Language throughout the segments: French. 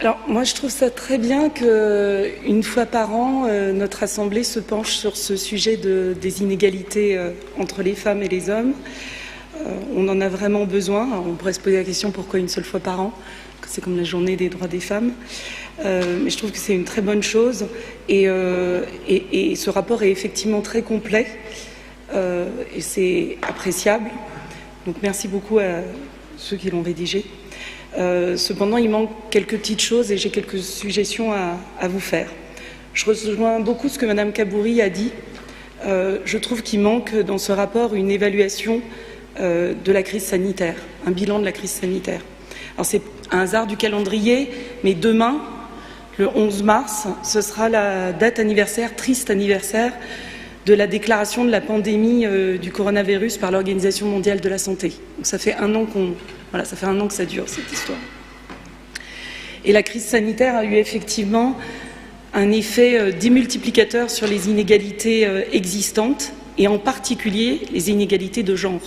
Alors, moi, je trouve ça très bien qu'une fois par an, notre Assemblée se penche sur ce sujet des inégalités entre les femmes et les hommes. On en a vraiment besoin. Alors, on pourrait se poser la question pourquoi une seule fois par an, que c'est comme la journée des droits des femmes. Mais je trouve que c'est une très bonne chose. Et ce rapport est effectivement très complet et c'est appréciable. Donc, merci beaucoup à ceux qui l'ont rédigé. Cependant, il manque quelques petites choses et j'ai quelques suggestions à vous faire. Je rejoins beaucoup ce que Madame Kaboury a dit. Je trouve qu'il manque dans ce rapport une évaluation de la crise sanitaire, un bilan de la crise sanitaire. Alors c'est un hasard du calendrier, mais demain, le 11 mars, ce sera la date anniversaire, triste anniversaire, de la déclaration de la pandémie du coronavirus par l'Organisation mondiale de la santé. Donc ça fait un an ça fait un an que ça dure, cette histoire. Et la crise sanitaire a eu effectivement un effet démultiplicateur sur les inégalités existantes, et en particulier les inégalités de genre.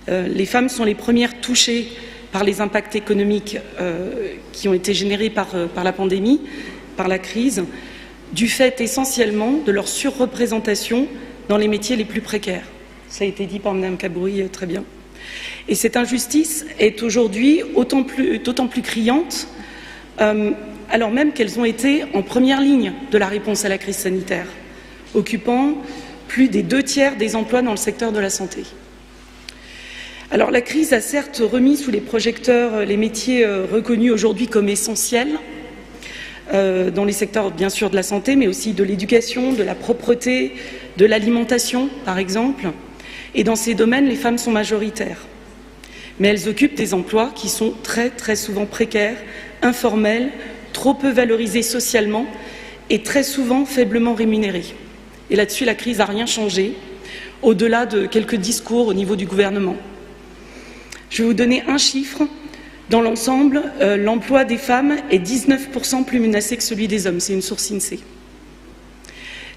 Les femmes sont les premières touchées par les impacts économiques qui ont été générés par la pandémie, par la crise, du fait essentiellement de leur surreprésentation dans les métiers les plus précaires. Ça a été dit par Mme Kaboury très bien. Et cette injustice est aujourd'hui d'autant plus criante, alors même qu'elles ont été en première ligne de la réponse à la crise sanitaire, occupant plus des 2/3 des emplois dans le secteur de la santé. Alors la crise a certes remis sous les projecteurs les métiers reconnus aujourd'hui comme essentiels, dans les secteurs bien sûr de la santé, mais aussi de l'éducation, de la propreté, de l'alimentation par exemple. Et dans ces domaines, les femmes sont majoritaires. Mais elles occupent des emplois qui sont très souvent précaires, informels, trop peu valorisés socialement et très souvent faiblement rémunérés. Et là-dessus, la crise n'a rien changé, au-delà de quelques discours au niveau du gouvernement. Je vais vous donner un chiffre. Dans l'ensemble, l'emploi des femmes est 19% plus menacé que celui des hommes. C'est une source INSEE.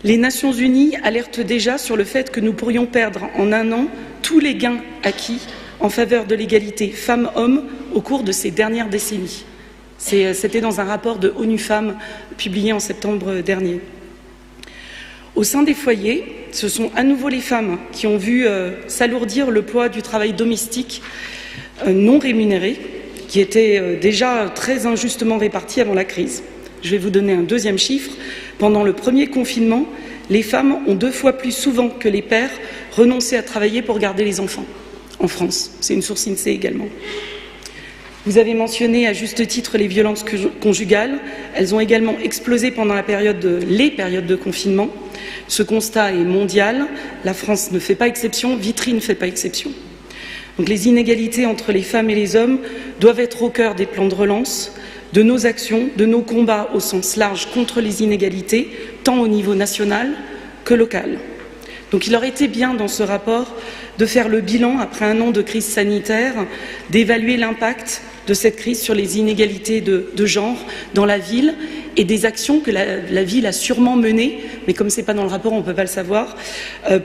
Les Nations Unies alertent déjà sur le fait que nous pourrions perdre en un an tous les gains acquis en faveur de l'égalité femmes-hommes au cours de ces dernières décennies. C'était dans un rapport de ONU Femmes publié en septembre dernier. Au sein des foyers, ce sont à nouveau les femmes qui ont vu s'alourdir le poids du travail domestique non rémunéré, qui était déjà très injustement réparti avant la crise. Je vais vous donner un deuxième chiffre. Pendant le premier confinement, les femmes ont 2 fois plus souvent que les pères renoncé à travailler pour garder les enfants en France. C'est une source INSEE également. Vous avez mentionné à juste titre les violences conjugales. Elles ont également explosé pendant les périodes de confinement. Ce constat est mondial. La France ne fait pas exception, Vitry ne fait pas exception. Donc les inégalités entre les femmes et les hommes doivent être au cœur des plans de relance, de nos actions, de nos combats au sens large contre les inégalités, tant au niveau national que local. Donc il aurait été bien dans ce rapport de faire le bilan, après un an de crise sanitaire, d'évaluer l'impact de cette crise sur les inégalités de genre dans la ville et des actions que la ville a sûrement menées, mais comme ce n'est pas dans le rapport, on ne peut pas le savoir,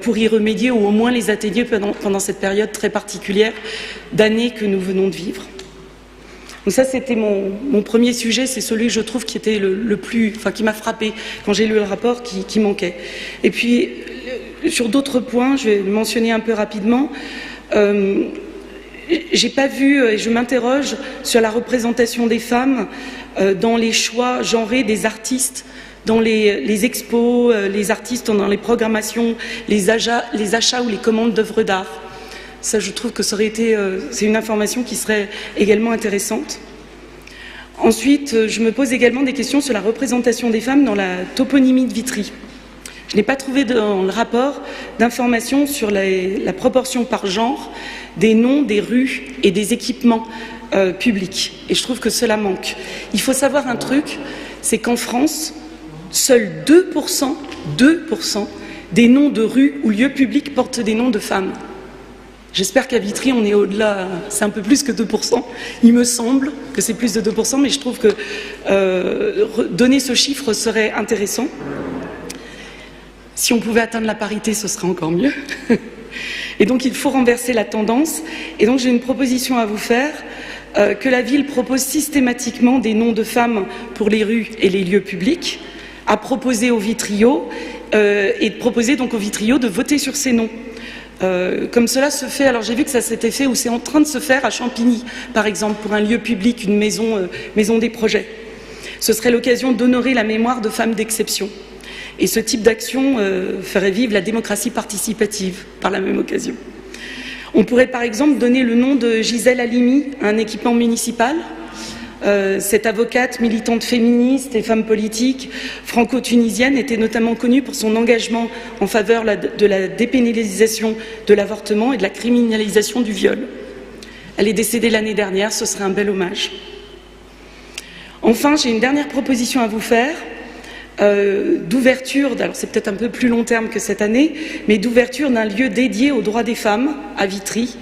pour y remédier ou au moins les atténuer pendant cette période très particulière d'année que nous venons de vivre. Donc ça, c'était mon premier sujet, c'est celui que je trouve qui était qui m'a frappé quand j'ai lu le rapport, qui manquait. Et puis, sur d'autres points, je vais le mentionner un peu rapidement. J'ai pas vu, et je m'interroge sur la représentation des femmes dans les choix genrés des artistes, dans les expos, les artistes dans les programmations, les achats ou les commandes d'œuvres d'art. Ça, je trouve que ça aurait été, c'est une information qui serait également intéressante. Ensuite, je me pose également des questions sur la représentation des femmes dans la toponymie de Vitry. Je n'ai pas trouvé dans le rapport d'informations sur la proportion par genre des noms des rues et des équipements publics. Et je trouve que cela manque. Il faut savoir un truc, c'est qu'en France, seuls 2% des noms de rues ou lieux publics portent des noms de femmes. J'espère qu'à Vitry, on est au-delà, c'est un peu plus que 2%. Il me semble que c'est plus de 2%, mais je trouve que donner ce chiffre serait intéressant. Si on pouvait atteindre la parité, ce serait encore mieux. Et donc, il faut renverser la tendance. Et donc, j'ai une proposition à vous faire. que la ville propose systématiquement des noms de femmes pour les rues et les lieux publics, à proposer au Vitrio et de proposer donc au Vitrio de voter sur ces noms. Comme cela se fait, alors j'ai vu que ça s'était fait ou c'est en train de se faire à Champigny, par exemple, pour un lieu public, une maison des projets. Ce serait l'occasion d'honorer la mémoire de femmes d'exception. Et ce type d'action ferait vivre la démocratie participative par la même occasion. On pourrait par exemple donner le nom de Gisèle Halimi à un équipement municipal. Cette avocate, militante féministe et femme politique franco-tunisienne était notamment connue pour son engagement en faveur de la dépénalisation de l'avortement et de la criminalisation du viol. Elle est décédée l'année dernière, ce serait un bel hommage. Enfin, j'ai une dernière proposition à vous faire. D'ouverture, alors c'est peut-être un peu plus long terme que cette année, mais d'ouverture d'un lieu dédié aux droits des femmes à Vitry,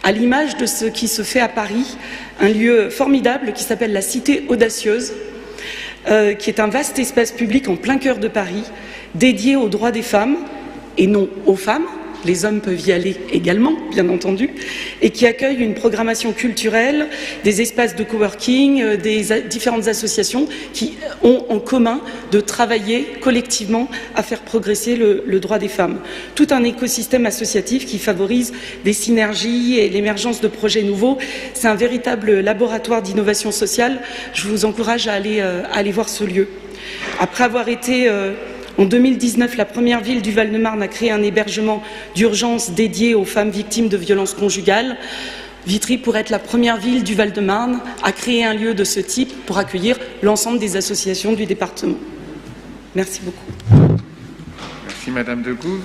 à l'image de ce qui se fait à Paris, un lieu formidable qui s'appelle la Cité Audacieuse, qui est un vaste espace public en plein cœur de Paris, dédié aux droits des femmes et non aux femmes. Les hommes peuvent y aller également, bien entendu, et qui accueille une programmation culturelle, des espaces de coworking, des différentes associations qui ont en commun de travailler collectivement à faire progresser le droit des femmes. Tout un écosystème associatif qui favorise des synergies et l'émergence de projets nouveaux. C'est un véritable laboratoire d'innovation sociale. Je vous encourage à aller voir ce lieu. Après avoir été en 2019, la première ville du Val-de-Marne a créé un hébergement d'urgence dédié aux femmes victimes de violences conjugales. Vitry pourrait être la première ville du Val-de-Marne à créer un lieu de ce type pour accueillir l'ensemble des associations du département. Merci beaucoup. Merci Madame Degouze.